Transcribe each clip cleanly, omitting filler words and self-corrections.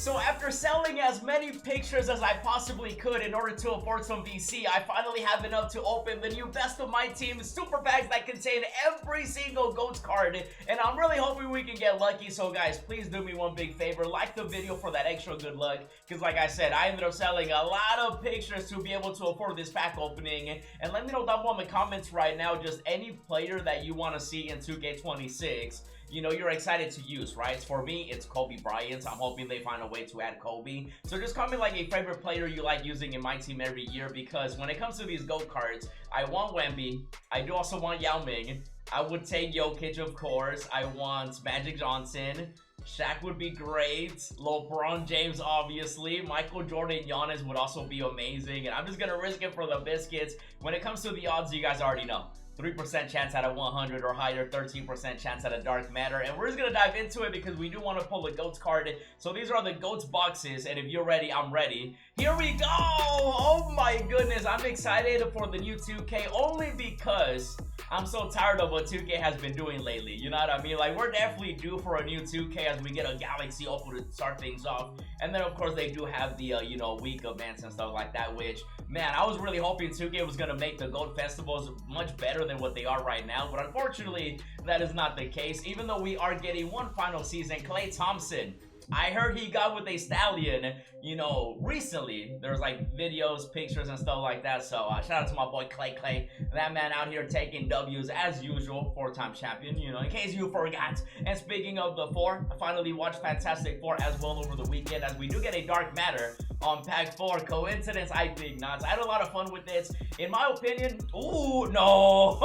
So after selling as many pictures as I possibly could in order to afford some VC, I finally have enough to open the new Best of My Team super packs that contain every single GOATS card, and I'm really hoping we can get lucky. So guys, please do me one big favor, like the video for that extra good luck, because like I said, I ended up selling a lot of pictures to be able to afford this pack opening. And let me know down below in the comments right now just any player that you want to see in 2K26. You know, you're excited to use, right? For me, it's Kobe Bryant. I'm hoping they find a way to add Kobe. So just comment like a favorite player you like using in my team every year, because when it comes to these GOAT cards, I want Wemby. I do also want Yao Ming. I would take Jokic, of course. I want Magic Johnson. Shaq would be great. LeBron James, obviously. Michael Jordan, Giannis would also be amazing. And I'm just going to risk it for the biscuits. When it comes to the odds, you guys already know. 3% chance out of 100 or higher, 13% chance out of dark matter. And we're just gonna dive into it because we do want to pull a GOATS card. So these are the GOATS boxes, and if you're ready, I'm ready. Here we go! Oh my goodness, I'm excited for the new 2K only because I'm so tired of what 2K has been doing lately. You know what I mean? Like, we're definitely due for a new 2K as we get a Galaxy Opal to start things off. And then, of course, they do have the, you know, week events and stuff like that, which, man, I was really hoping 2K was going to make the GOAT festivals much better than what they are right now. But unfortunately, that is not the case. Even though we are getting one final season, Klay Thompson. I heard he got with a stallion, you know, recently. There's like videos, pictures, and stuff like that. So shout out to my boy Clay. That man out here taking W's as usual, 4-time champion, you know, in case you forgot. And speaking of the 4, I finally watched Fantastic Four as well over the weekend, as we do get a dark matter on pack 4. Coincidence? I think not. I had a lot of fun with this. In my opinion, ooh, no.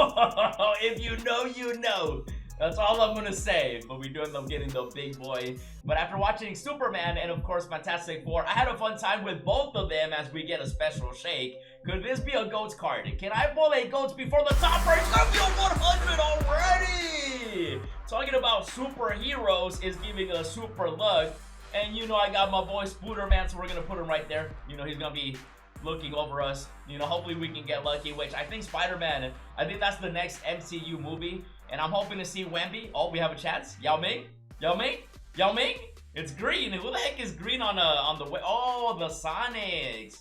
If you know, you know. That's all I'm gonna say, but we do end up getting the big boy. But after watching Superman and of course Fantastic Four, I had a fun time with both of them as we get a special shake. Could this be a GOATS card? Can I pull a GOATS before the top rank? It's gonna be a 100 already! Talking about superheroes is giving us super luck. And you know I got my boy Spooderman, so we're gonna put him right there. You know he's gonna be looking over us. You know, hopefully we can get lucky, which I think Spider-Man, I think that's the next MCU movie. And I'm hoping to see Wemby. Oh, we have a chance. Yao Ming? Yao Ming? Yao Ming? It's green. Who the heck is green on the way? Oh, the Sonics.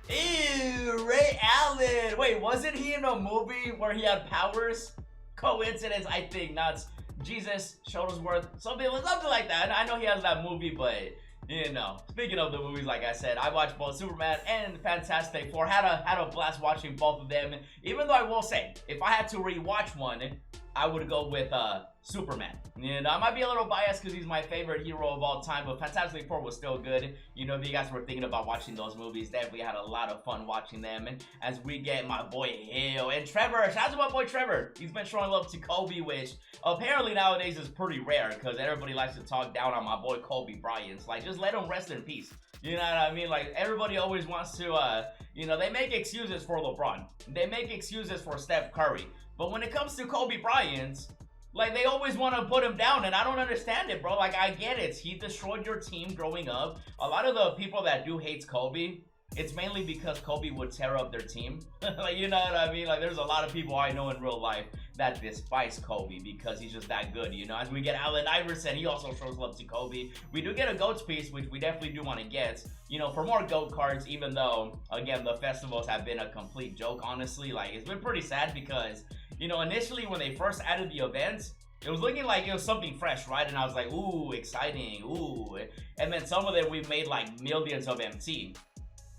Ew, Ray Allen. Wait, wasn't he in a movie where he had powers? Coincidence? I think not. Jesus, Shuttlesworth, something like that. I know he has that movie, but you know, speaking of the movies, like I said, I watched both Superman and Fantastic Four. Had a blast watching both of them. Even though I will say, if I had to rewatch one, I would go with Superman. You know, I might be a little biased because he's my favorite hero of all time, but Fantastic Four was still good. You know, if you guys were thinking about watching those movies, definitely had a lot of fun watching them. As we get my boy Hill and Trevor. Shout out to my boy Trevor. He's been showing love to Kobe, which apparently nowadays is pretty rare because everybody likes to talk down on my boy Kobe Bryant. Like, just let him rest in peace. You know what I mean? Like, everybody always wants to, you know, they make excuses for LeBron. They make excuses for Steph Curry. But when it comes to Kobe Bryant, like, they always want to put him down, and I don't understand it, bro. Like, I get it. He destroyed your team growing up. A lot of the people that do hate Kobe, it's mainly because Kobe would tear up their team. Like, you know what I mean? Like, there's a lot of people I know in real life that despise Kobe because he's just that good, you know? As we get Allen Iverson, he also shows love to Kobe. We do get a GOATS piece, which we definitely do want to get, you know, for more GOAT cards, even though, again, the festivals have been a complete joke, honestly. Like, it's been pretty sad because, you know, initially when they first added the events, it was looking like it was something fresh, right? And I was like, ooh, exciting, ooh. And then some of them, we made like millions of MT.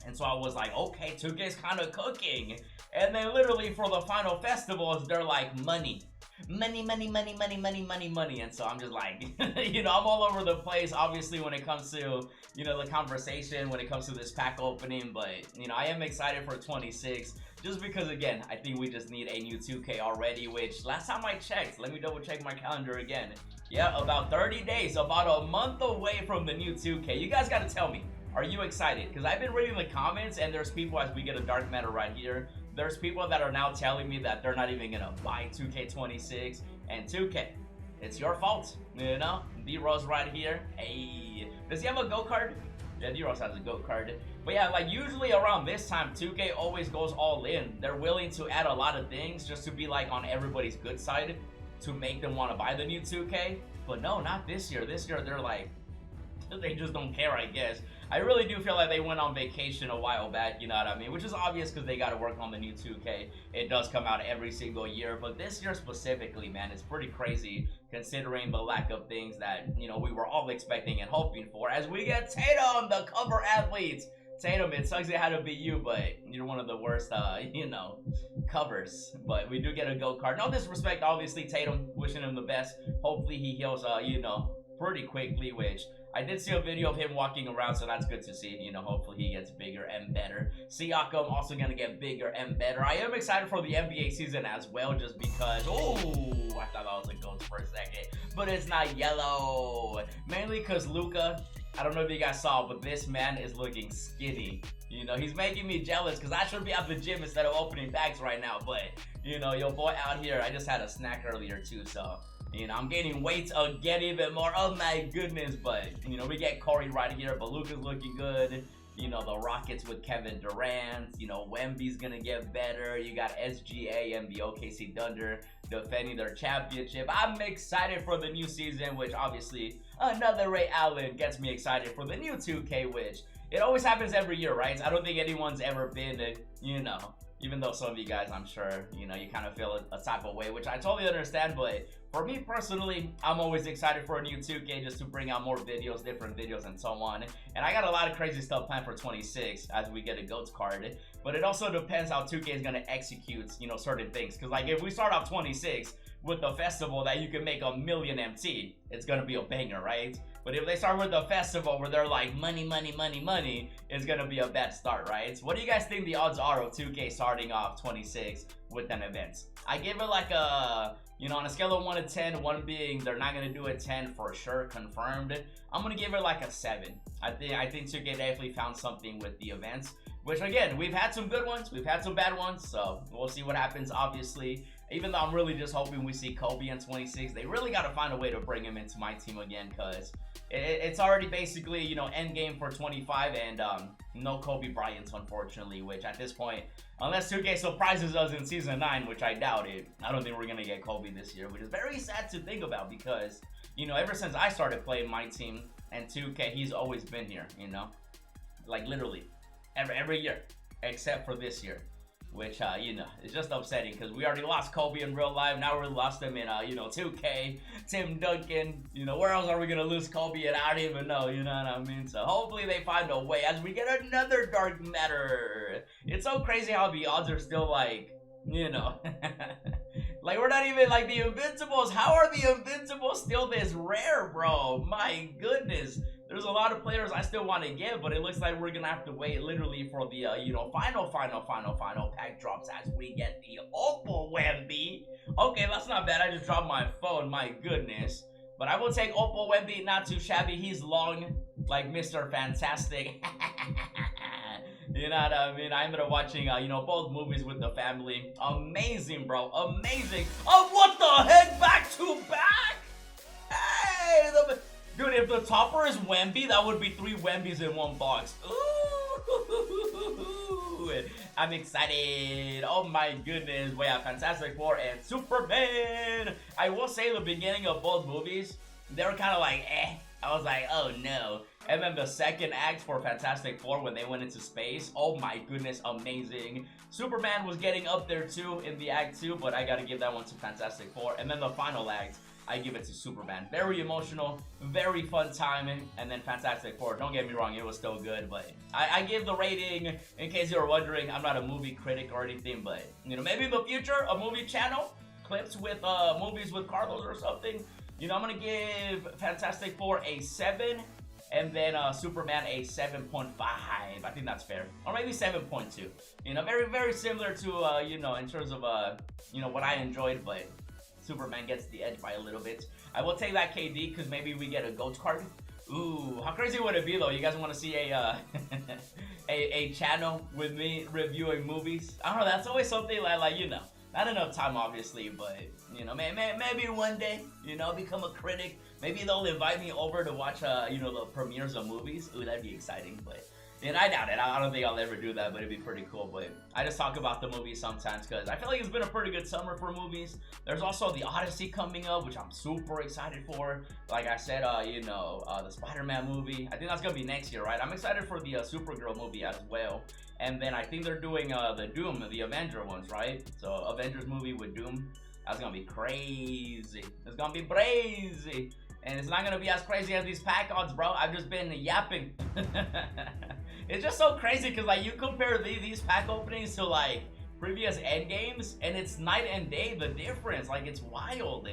And so I was like, okay, 2K's kind of cooking. And then literally for the final festivals, they're like, money. Money, money, money, money, money, money, money. And so I'm just like, you know, I'm all over the place, obviously, when it comes to, you know, the conversation, when it comes to this pack opening. But, you know, I am excited for 26. Just because, again, I think we just need a new 2K already, which last time I checked, let me double check my calendar again. Yeah, about 30 days, about a month away from the new 2K. You guys got to tell me, are you excited? Because I've been reading the comments, and there's people, as we get a dark matter right here, there's people that are now telling me that they're not even going to buy 2K26 and 2K. It's your fault, you know? D-Rose right here. Hey, does he have a GOAT card? Yeah, D-Rose has a GOAT card. But yeah, like usually around this time, 2K always goes all in. They're willing to add a lot of things just to be like on everybody's good side to make them want to buy the new 2K. But no, not this year. This year, they're like, they just don't care, I guess. I really do feel like they went on vacation a while back, you know what I mean? Which is obvious because they got to work on the new 2K. It does come out every single year, but this year specifically, man, it's pretty crazy considering the lack of things that, you know, we were all expecting and hoping for. As we get Tatum, the cover athlete. Tatum, it sucks it had to be you, but you're one of the worst, you know, covers. But we do get a gold card. No disrespect, obviously, Tatum, wishing him the best. Hopefully he heals, you know, pretty quickly, which I did see a video of him walking around, so that's good to see. You know, hopefully he gets bigger and better. Siakam also going to get bigger and better. I am excited for the NBA season as well, just because, oh, I thought that was a ghost for a second, but it's not yellow. Mainly because Luka, I don't know if you guys saw, but this man is looking skinny. You know, he's making me jealous because I should be at the gym instead of opening packs right now. But, you know, your boy out here, I just had a snack earlier too, so, you know, I'm gaining weight again even more. Oh my goodness. But, you know, we get Corey right here, but Luka's looking good. You know, the Rockets with Kevin Durant. You know, Wemby's gonna get better. You got SGA and the OKC Thunder defending their championship. I'm excited for the new season, which obviously another Ray Allen gets me excited for the new 2K, which it always happens every year, right? I don't think anyone's ever been, you know, even though some of you guys, I'm sure, you know, you kind of feel a type of way, which I totally understand. But for me personally, I'm always excited for a new 2K just to bring out more videos, different videos, and so on. And I got a lot of crazy stuff planned for 26 as we get a GOATS card. But it also depends how 2K is going to execute, you know, certain things. Because, like, if we start off 26 with the festival that you can make 1,000,000 MT, it's going to be a banger, right? But if they start with the festival where they're like, money, money, money, money, it's going to be a bad start, right? What do you guys think the odds are of 2K starting off 26 with an event? I give it like a, you know, on a scale of 1 to 10, 1 being they're not going to do a 10 for sure, confirmed. I'm going to give it like a 7. I think 2K definitely found something with the events, which again, we've had some good ones, we've had some bad ones, so we'll see what happens, obviously. Even though I'm really just hoping we see Kobe in 26, they really got to find a way to bring him into my team again, because it's already basically, you know, end game for 25, and no Kobe Bryant, unfortunately, which at this point, unless 2K surprises us in Season 9, which I doubt it, I don't think we're going to get Kobe this year, which is very sad to think about because, you know, ever since I started playing my team and 2K, he's always been here, you know, like literally every year, except for this year. Which, you know, it's just upsetting because we already lost Kobe in real life. Now we lost him in, you know, 2K, Tim Duncan. You know, where else are we going to lose Kobe? And I don't even know, you know what I mean? So hopefully they find a way as we get another Dark Matter. It's so crazy how the odds are still like, you know, like we're not even like the Invincibles. How are the Invincibles still this rare, bro? My goodness. There's a lot of players I still want to get, but it looks like we're going to have to wait literally for the, you know, final pack drops as we get the Opal Wemby. Okay, that's not bad. I just dropped my phone. My goodness. But I will take Opal Wemby. Not too shabby. He's long, like Mr. Fantastic. You know what I mean? I'm gonna watching, you know, both movies with the family. Amazing, bro. Amazing. Oh, what the heck? Back to back? Hey, dude, if the topper is Wemby, that would be 3 Wembys in one box. Ooh, I'm excited. Oh my goodness. We have Fantastic Four and Superman. I will say the beginning of both movies, they were kind of like, eh. I was like, oh no. And then the second act for Fantastic Four when they went into space, oh my goodness, amazing. Superman was getting up there too in the act 2, but I gotta give that one to Fantastic Four. And then the final act, I give it to Superman. Very emotional, very fun timing, and then Fantastic Four. Don't get me wrong, it was still good, but I give the rating, in case you were wondering, I'm not a movie critic or anything, but, you know, maybe in the future, a movie channel, clips with movies with Carlos or something. You know, I'm gonna give Fantastic Four a 7, and then Superman a 7.5. I think that's fair, or maybe 7.2. You know, very, very similar to, you know, in terms of, you know, what I enjoyed, but Superman gets the edge by a little bit. I will take that KD because maybe we get a GOAT card. Ooh, how crazy would it be though? You guys want to see a a channel with me reviewing movies? I don't know. That's always something like you know, not enough time obviously, but you know, maybe one day, you know, become a critic. Maybe they'll invite me over to watch you know, the premieres of movies. Ooh, that'd be exciting. But And I doubt it. I don't think I'll ever do that, but it'd be pretty cool. But I just talk about the movies sometimes because I feel like it's been a pretty good summer for movies. There's also the Odyssey coming up, which I'm super excited for. Like I said, the Spider-Man movie. I think that's gonna be next year, right? I'm excited for the Supergirl movie as well. And then I think they're doing the Doom, the Avenger ones, right? So Avengers movie with Doom. That's gonna be crazy. It's gonna be crazy. And it's not gonna be as crazy as these pack odds, bro. I've just been yapping. It's just so crazy because like you compare these pack openings to like previous end games, and it's night and day the difference. Like it's wild.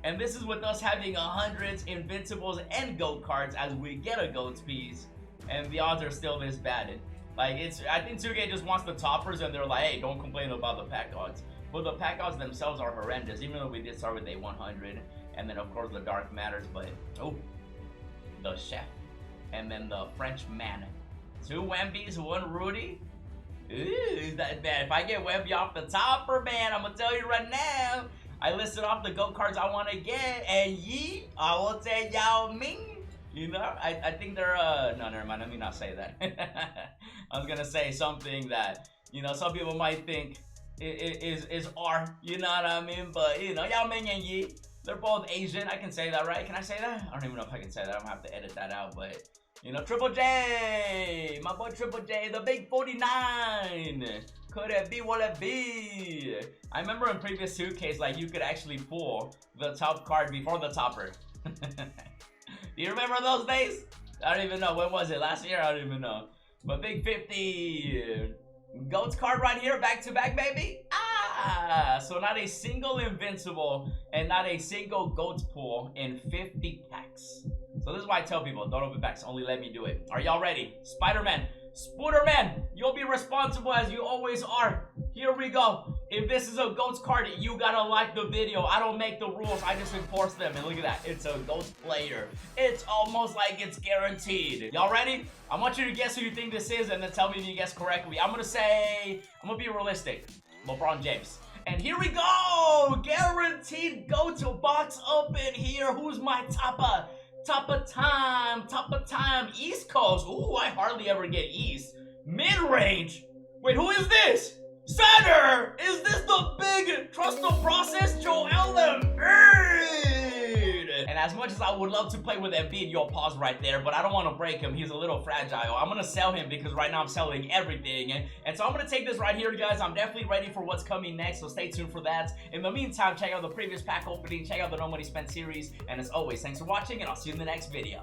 And this is with us having 100s, invincibles, and goat cards as we get a goat's piece, and the odds are still this bad. Like I think 2K just wants the toppers, and they're like, hey, don't complain about the pack odds. But the pack odds themselves are horrendous, even though we did start with a 100, and then of course the dark matters. But oh, the chef, and then the French man. 2 Wembys, 1 Rudy. Ooh, is that bad? If I get Wemby off the topper, man, I'm gonna tell you right now. I listed off the GOAT cards I want to get, and I will tell Yao Ming. You know, I think they're no, never mind. Let me not say that. I was gonna say something that some people might think is R. You know what I mean? But Yao Ming and Yi, they're both Asian. I can say that, right? Can I say that? I don't even know if I can say that. I'm gonna have to edit that out, but. Triple J, my boy Triple J, the big 49. Could it be? Will it be? I remember in previous 2Ks, like you could actually pull the top card before the topper. Do you remember those days? I don't even know. When was it? Last year? I don't even know. But big 50. Goats card right here, back to back, baby. So not a single invincible and not a single goats pull in 50 packs. So this is why I tell people, don't open packs, only let me do it. Are y'all ready? Spider-Man, Spooderman, you'll be responsible as you always are. Here we go. If this is a GOATS card, you gotta like the video. I don't make the rules, I just enforce them. And look at that, it's a GOATS player. It's almost like it's guaranteed. Y'all ready? I want you to guess who you think this is and then tell me if you guess correctly. I'm gonna be realistic. LeBron James. And here we go! Guaranteed GOATS box open here. Who's my topper? Top of time, East Coast. Ooh, I hardly ever get East. Mid-range. Wait, who is this? Center! Is this the big trust the process Joel Embiid? And as much as I would love to play with Embiid, you'll pause right there, but I don't want to break him. He's a little fragile. I'm gonna sell him because right now I'm selling everything. And so I'm gonna take this right here, guys. I'm definitely ready for what's coming next, so stay tuned for that. In the meantime, check out the previous pack opening, check out the No Money Spent series, and as always, thanks for watching, and I'll see you in the next video.